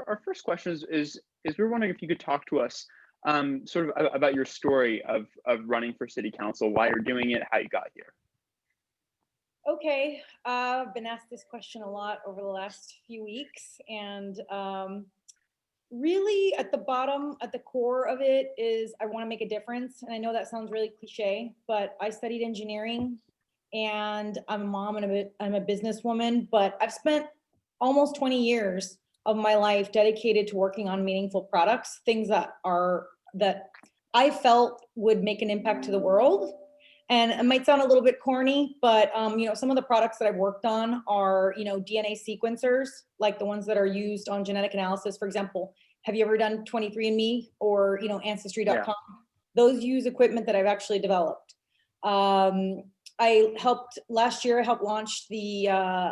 Our first question is we're wondering if you could talk to us sort of about your story of running for city council, why you're doing it, how you got here. Okay, I've been asked this question a lot over the last few weeks, and really at the bottom, at the core of it is I want to make a difference. And I know that sounds really cliche, but I studied engineering and I'm a mom and I'm a businesswoman, but I've spent almost 20 years of my life dedicated to working on meaningful products, things that I felt would make an impact to the world. And it might sound a little bit corny, but some of the products that I've worked on are, DNA sequencers, like the ones that are used on genetic analysis. For example, have you ever done 23andMe or, Yeah. Ancestry.com? Those use equipment that I've actually developed. Um, last year, I helped launch the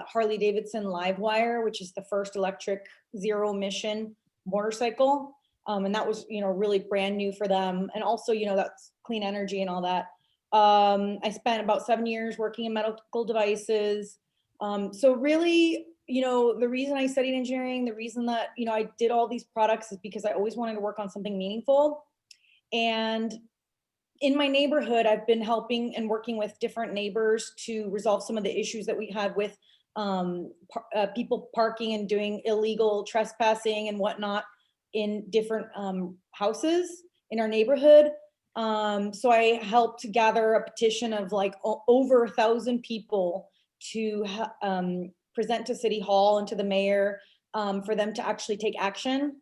Harley Davidson Livewire, which is the first electric zero emission motorcycle. And that was, really brand new for them. And also, that's clean energy and all that. I spent about 7 years working in medical devices. So really, the reason I studied engineering, the reason that, I did all these products is because I always wanted to work on something meaningful. And in my neighborhood, I've been helping and working with different neighbors to resolve some of the issues that we had with people parking and doing illegal trespassing and whatnot in different houses in our neighborhood. So I helped gather a petition of like over 1,000 people to present to City Hall and to the mayor for them to actually take action,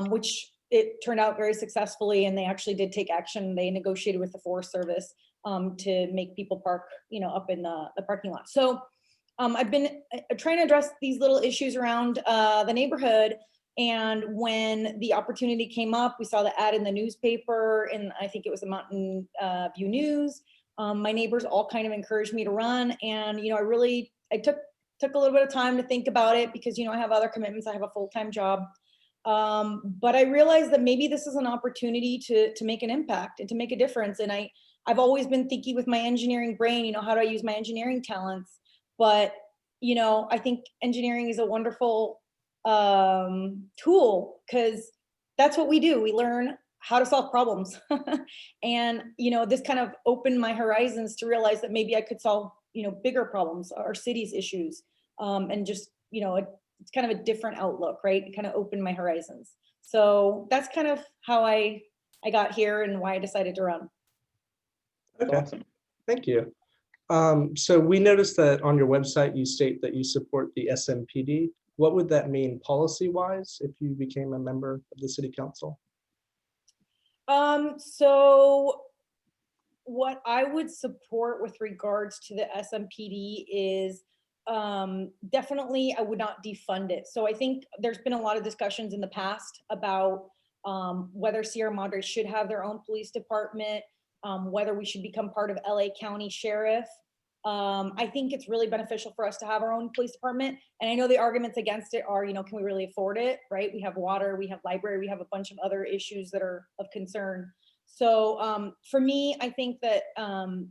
which it turned out very successfully, and they actually did take action. They negotiated with the Forest Service to make people park, up in the parking lot. So I've been trying to address these little issues around the neighborhood. And when the opportunity came up, we saw the ad in the newspaper, and I think it was the Mountain View News. My neighbors all kind of encouraged me to run, and I took a little bit of time to think about it because I have other commitments. I have a full-time job, but I realized that maybe this is an opportunity to make an impact and to make a difference. And I've always been thinking with my engineering brain, how do I use my engineering talents? But I think engineering is a wonderful tool because that's what we do. We learn how to solve problems. And this kind of opened my horizons to realize that maybe I could solve bigger problems, our city's issues, and just it's kind of a different outlook, right? It kind of opened my horizons. So that's kind of how I got here and why I decided to run. That's Okay, awesome. thank you. So we noticed that on your website, you state that you support the SMPD. What would that mean policy-wise if you became a member of the city council? So what I would support with regards to the SMPD is definitely I would not defund it. So I think there's been a lot of discussions in the past about whether Sierra Madre should have their own police department, whether we should become part of LA County Sheriff. I think it's really beneficial for us to have our own police department. And I know the arguments against it are, can we really afford it, right? We have water, we have library, we have a bunch of other issues that are of concern. So for me, I think that,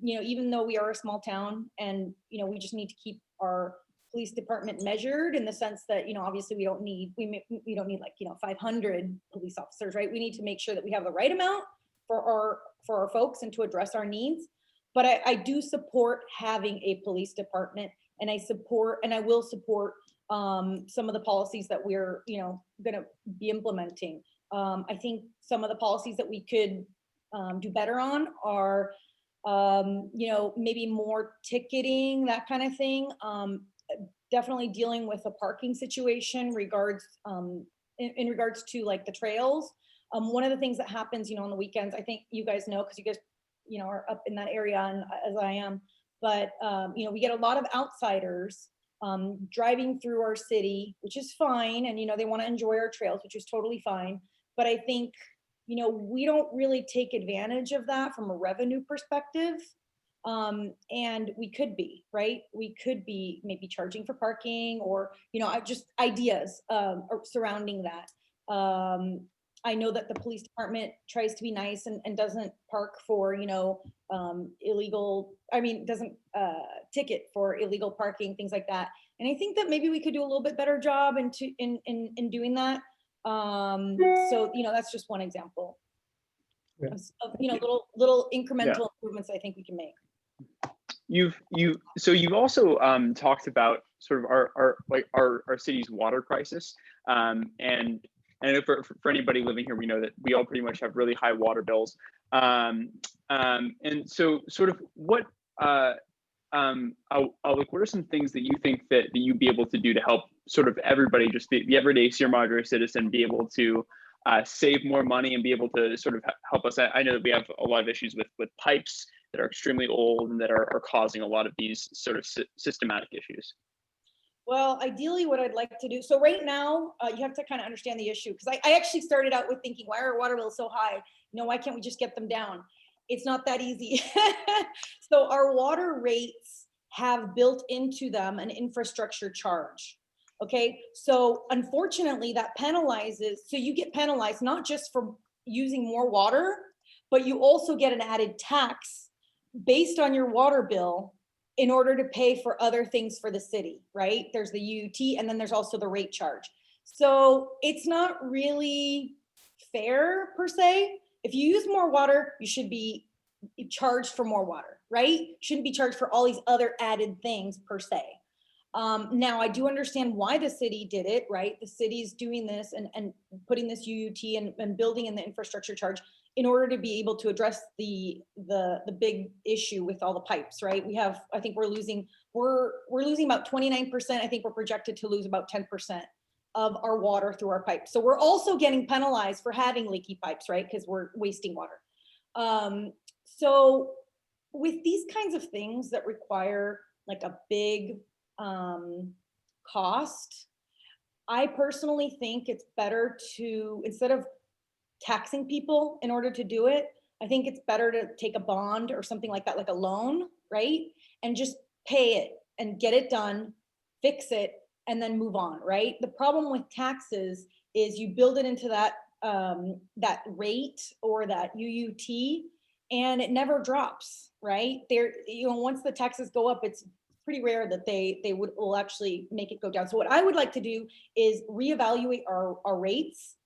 even though we are a small town and, we just need to keep our police department measured in the sense that, obviously we don't need like, 500 police officers, right? We need to make sure that we have the right amount for our folks and to address our needs. But I do support having a police department, and I will support some of the policies that we're, going to be implementing. I think some of the policies that we could do better on are, maybe more ticketing, that kind of thing. Definitely dealing with a parking situation in regards to like the trails. One of the things that happens, on the weekends, I think you guys know, because you guys are up in that area, and as I am, but we get a lot of outsiders driving through our city, which is fine, and they want to enjoy our trails, which is totally fine. But I think we don't really take advantage of that from a revenue perspective, and we could be, right? We could be maybe charging for parking, or just ideas surrounding that. I know that the police department tries to be nice and doesn't park for, doesn't ticket for illegal parking, things like that. And I think that maybe we could do a little bit better job in doing that. So, that's just one example Yeah. of, little Yeah. incremental improvements I think we can make. You've also talked about sort of our city's water crisis, and I know for anybody living here, we know that we all pretty much have really high water bills, and so sort of what like what are some things that you think that you'd be able to do to help sort of everybody, just the everyday Sierra Madre citizen, be able to save more money and be able to sort of help us? I know that we have a lot of issues with pipes that are extremely old and that are causing a lot of these sort of systematic issues. Well, ideally what I'd like to do, so right now, you have to kind of understand the issue, because I actually started out with thinking, why are water bills so high? Why can't we just get them down? It's not that easy. So our water rates have built into them an infrastructure charge. Okay, so unfortunately that penalizes, so you get penalized not just for using more water, but you also get an added tax based on your water bill in order to pay for other things for the city, right? There's the UUT, and then there's also the rate charge. So it's not really fair per se. If you use more water, you should be charged for more water, right? Shouldn't be charged for all these other added things per se. Now, I do understand why the city did it, right? The city's doing this and putting this UUT and building in the infrastructure charge in order to be able to address the big issue with all the pipes, right? I think we're losing about 29%. I think we're projected to lose about 10% of our water through our pipes. So we're also getting penalized for having leaky pipes, right? Because we're wasting water. So with these kinds of things that require like a big cost, I personally think it's better to, instead of taxing people in order to do it, I think it's better to take a bond or something like that, like a loan, right? And just pay it and get it done, fix it, and then move on, right? The problem with taxes is you build it into that rate or that UUT, and it never drops, right? Once the taxes go up, it's pretty rare that they will actually make it go down. So what I would like to do is reevaluate our rates,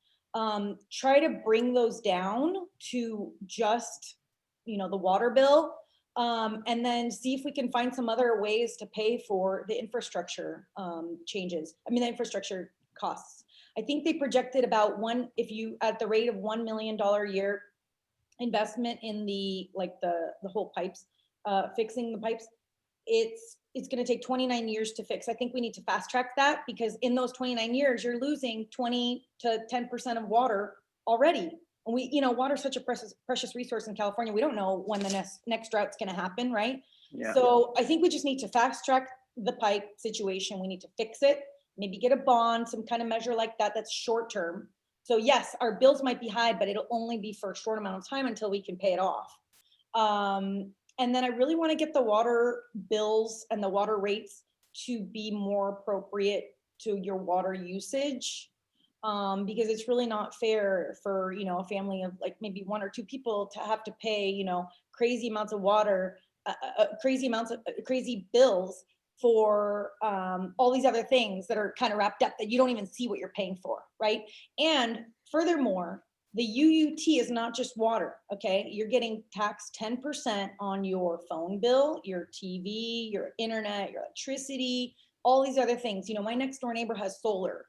try to bring those down to just, the water bill, and then see if we can find some other ways to pay for the infrastructure the infrastructure costs. I think they projected about if you at the rate of $1 million a year investment in the whole pipes, fixing the pipes, it's going to take 29 years to fix. I think we need to fast track that, because in those 29 years, you're losing 20 to 10% of water already. And water is such a precious resource in California. We don't know when the next drought's going to happen, right? Yeah. So I think we just need to fast track the pipe situation. We need to fix it, maybe get a bond, some kind of measure like that that's short term. So yes, our bills might be high, but it'll only be for a short amount of time until we can pay it off. And then I really want to get the water bills and the water rates to be more appropriate to your water usage, because it's really not fair for, a family of like maybe one or two people to have to pay, crazy amounts of water, crazy bills for all these other things that are kind of wrapped up that you don't even see what you're paying for, right? And furthermore, the UUT is not just water, okay? You're getting taxed 10% on your phone bill, your TV, your internet, your electricity, all these other things. My next door neighbor has solar.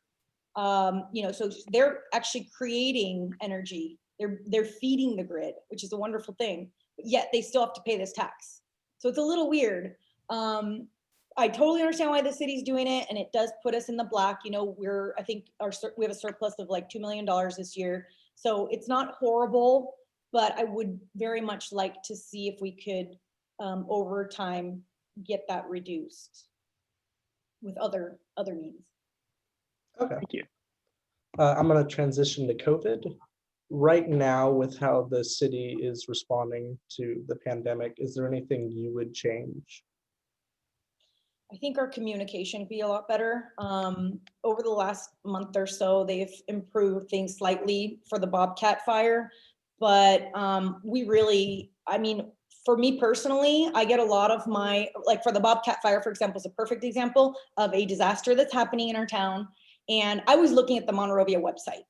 So they're actually creating energy. They're feeding the grid, which is a wonderful thing, but yet they still have to pay this tax. So it's a little weird. I totally understand why the city's doing it, and it does put us in the black. I think we have a surplus of like $2 million this year. So it's not horrible, but I would very much like to see if we could, over time, get that reduced with other means. Okay. Thank you. I'm going to transition to COVID. Right now, with how the city is responding to the pandemic, is there anything you would change? I think our communication could be a lot better. Over the last month or so, they've improved things slightly for the Bobcat fire, but for me personally, I get a lot of for the Bobcat fire, for example, is a perfect example of a disaster that's happening in our town. And I was looking at the Monrovia website.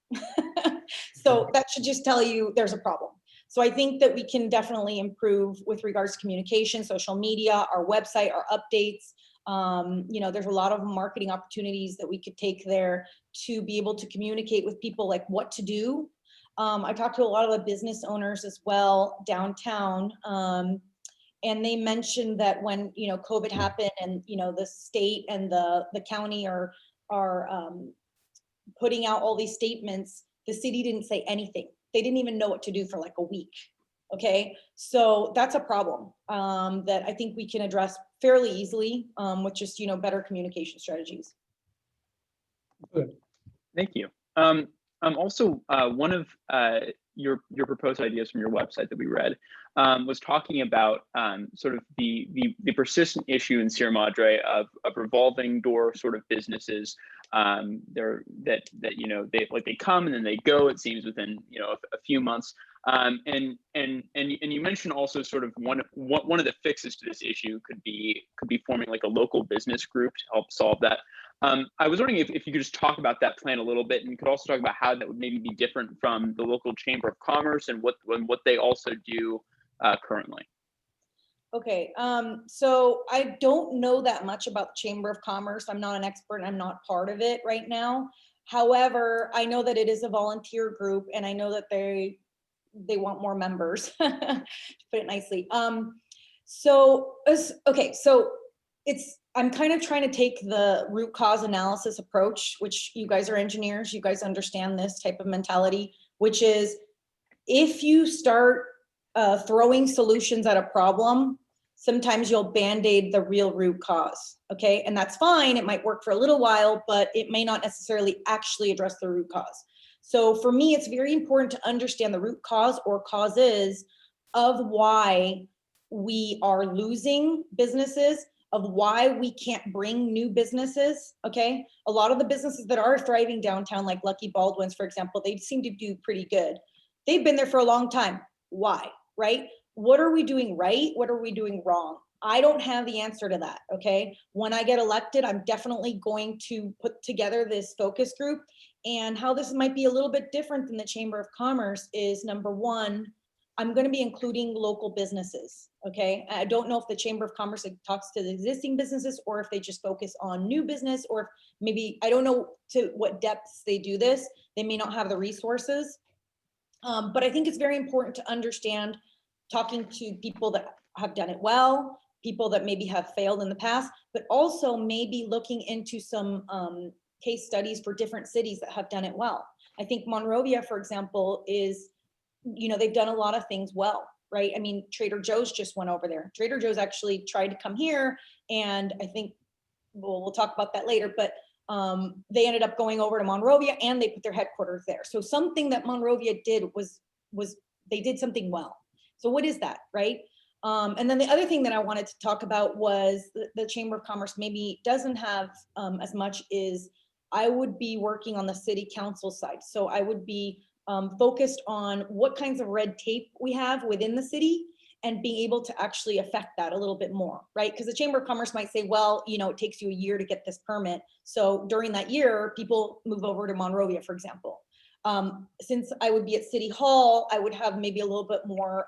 So that should just tell you there's a problem. So I think that we can definitely improve with regards to communication, social media, our website, our updates. There's a lot of marketing opportunities that we could take there to be able to communicate with people like what to do. I talked to a lot of the business owners as well downtown. And they mentioned that when, COVID happened and, the state and the county are putting out all these statements, the city didn't say anything. They didn't even know what to do for like a week. Okay, so that's a problem that I think we can address fairly easily with just better communication strategies. Good. Thank you. Also, one of your proposed ideas from your website that we read was talking about sort of the persistent issue in Sierra Madre of revolving door sort of businesses. They come and then they go, it seems, within a few months. And you mentioned also sort of one of the fixes to this issue could be forming like a local business group to help solve that. I was wondering if you could just talk about that plan a little bit, and you could also talk about how that would maybe be different from the local Chamber of Commerce and what they also do currently. Okay, so I don't know that much about the Chamber of Commerce. I'm not an expert and I'm not part of it right now. However, I know that it is a volunteer group and I know that they want more members, to put it nicely. So I'm kind of trying to take the root cause analysis approach, which you guys are engineers, you guys understand this type of mentality, which is if you start throwing solutions at a problem, sometimes you'll band-aid the real root cause, okay? And that's fine, it might work for a little while, but it may not necessarily actually address the root cause. So for me, it's very important to understand the root cause or causes of why we are losing businesses, of why we can't bring new businesses, okay? A lot of the businesses that are thriving downtown, like Lucky Baldwin's, for example, they seem to do pretty good. They've been there for a long time. Why, right? What are we doing right? What are we doing wrong? I don't have the answer to that, okay? When I get elected, I'm definitely going to put together this focus group. And how this might be a little bit different than the Chamber of Commerce is, number one, I'm going to be including local businesses, okay? I don't know if the Chamber of Commerce talks to the existing businesses or if they just focus on new business, or if maybe, I don't know to what depths they do this. They may not have the resources. But I think it's very important to understand, talking to people that have done it well, people that maybe have failed in the past, but also maybe looking into some case studies for different cities that have done it well. I think Monrovia, for example, is, they've done a lot of things well, right? I mean, Trader Joe's just went over there. Trader Joe's actually tried to come here, and I think we'll talk about that later, but they ended up going over to Monrovia and they put their headquarters there. So something that Monrovia did was they did something well. So what is that, right? And then the other thing that I wanted to talk about was the Chamber of Commerce maybe doesn't have as much is, I would be working on the city council side. So I would be focused on what kinds of red tape we have within the city and being able to actually affect that a little bit more, right? Because the Chamber of Commerce might say, well, it takes you a year to get this permit. So during that year, people move over to Monrovia, for example. Since I would be at City Hall, I would have maybe a little bit more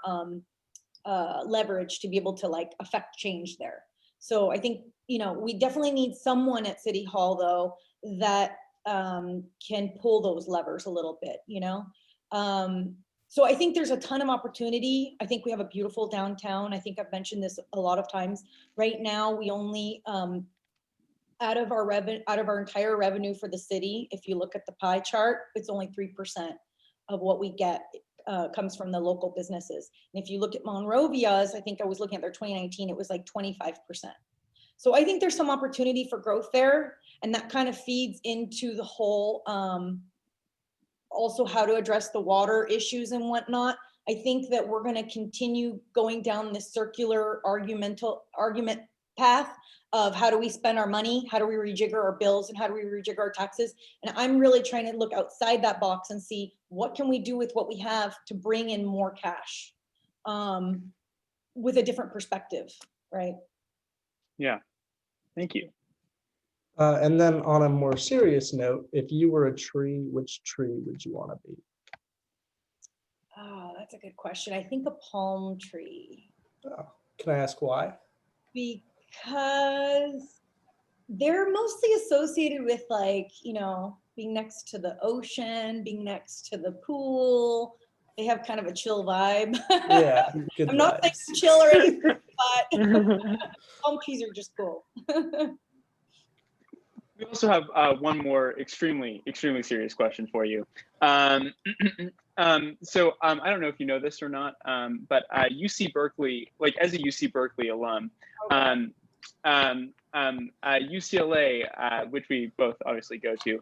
leverage to be able to like affect change there. So I think, we definitely need someone at City Hall though, that can pull those levers a little bit, So I think there's a ton of opportunity. I think we have a beautiful downtown. I think I've mentioned this a lot of times. Right now, we only, out of our entire revenue for the city, if you look at the pie chart, it's only 3% of what we get comes from the local businesses. And if you look at Monrovia's, I think I was looking at their 2019, it was like 25%. So I think there's some opportunity for growth there. And that kind of feeds into the whole, also how to address the water issues and whatnot. I think that we're going to continue going down this circular argument path of how do we spend our money, how do we rejigger our bills, and how do we rejigger our taxes. And I'm really trying to look outside that box and see what can we do with what we have to bring in more cash with a different perspective, right? Yeah, thank you. And then on a more serious note, if you were a tree, which tree would you want to be? Oh, that's a good question. I think a palm tree, Oh, can I ask why? because they're mostly associated with like, being next to the ocean, being next to the pool. They have kind of a chill vibe. Yeah, good I'm not saying vibes. chill or anything, but palm trees are just cool. We also have one more extremely serious question for you. I don't know if you know this or not, but UC Berkeley, like as a UC Berkeley alum, UCLA, which we both obviously go to,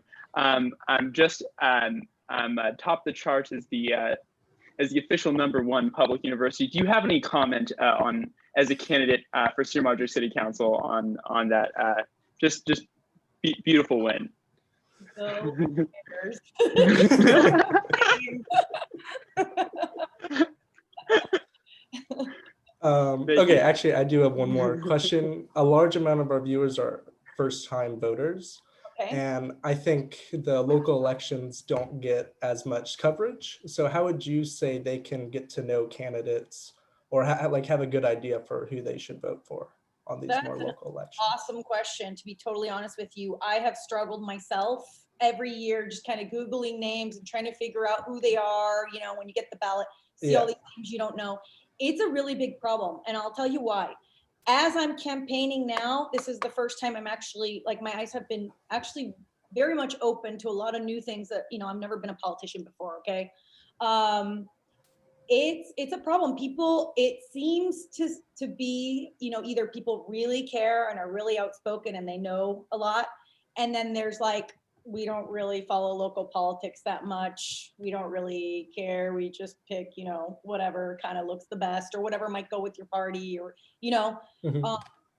top the charts as the official #1 public university. Do you have any comment on as a candidate for Sierra Madre City Council on that? Just beautiful win. Go Bears. Okay, actually, I do have one more question. A large amount of our viewers are first-time voters, Okay. and I think the local elections don't get as much coverage. So how would you say they can get to know candidates or have a good idea for who they should vote for on these more local elections? Awesome question. To be totally honest with you, I have struggled myself every year, just kind of Googling names and trying to figure out who they are. When you get the ballot, see all these names you don't know. It's a really big problem. And I'll tell you why. As I'm campaigning now, this is the first time I'm actually, like, my eyes have been actually very much open to a lot of new things that, I've never been a politician before. Okay. It's a problem. People, it seems to be, either people really care and are really outspoken and they know a lot. And then there's like, we don't really follow local politics that much. We don't really care. We just pick, whatever kind of looks the best or whatever might go with your party or,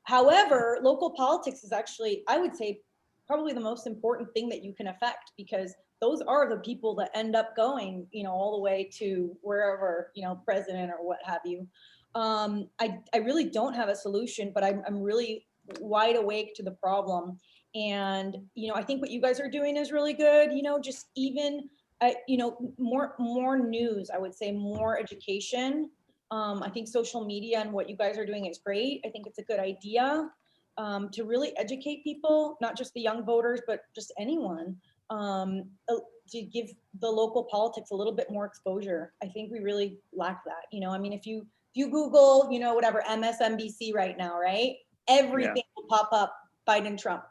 however, local politics is actually, I would say, probably the most important thing that you can affect, because those are the people that end up going, all the way to wherever, president or what have you. I really don't have a solution, but I'm really wide awake to the problem. And, I think what you guys are doing is really good, just even, more news, I would say more education. I think social media and what you guys are doing is great. I think it's a good idea to really educate people, not just the young voters, but just anyone, to give the local politics a little bit more exposure. I think we really lack that. If you Google, whatever, MSNBC right now, right? Everything will pop up Biden, Trump.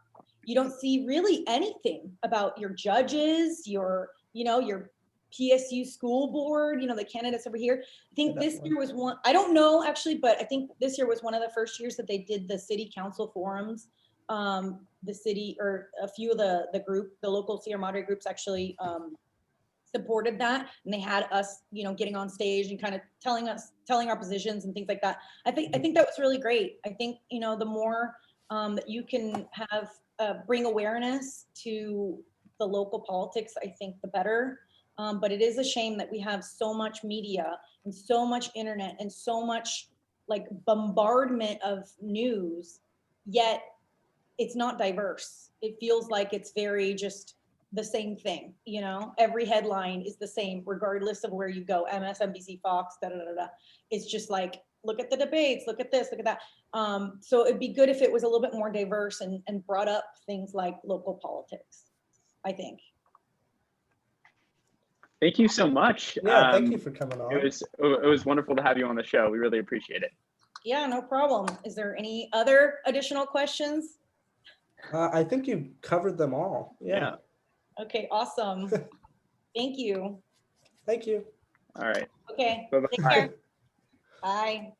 You don't see really anything about your judges, your PSU school board, the candidates over here. I think this year was one, I don't know actually, but I think this year was one of the first years that they did the city council forums. The city, or a few of the local Sierra Madre groups actually supported that, and they had us, getting on stage and kind of telling our positions and things like that. I think that was really great. I think, the more that you can have bring awareness to the local politics, I think the better. But it is a shame that we have so much media and so much internet and so much like bombardment of news, yet it's not diverse. It feels like it's very just the same thing, every headline is the same, regardless of where you go, MSNBC, Fox, da, da, da, da. It's just like, look at the debates, look at this, look at that. So it'd be good if it was a little bit more diverse and brought up things like local politics, I think. Thank you so much. Yeah, thank you for coming on. It was wonderful to have you on the show. We really appreciate it. Yeah, no problem. Is there any other additional questions? I think you covered them all. Yeah. Okay, awesome. Thank you. Thank you. All right. Okay. Bye-bye. Take care. Bye.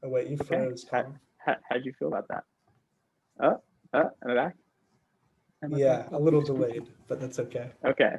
Oh, wait, you froze. How'd you feel about that? Am I back? Yeah, a little delayed, but that's okay. Okay.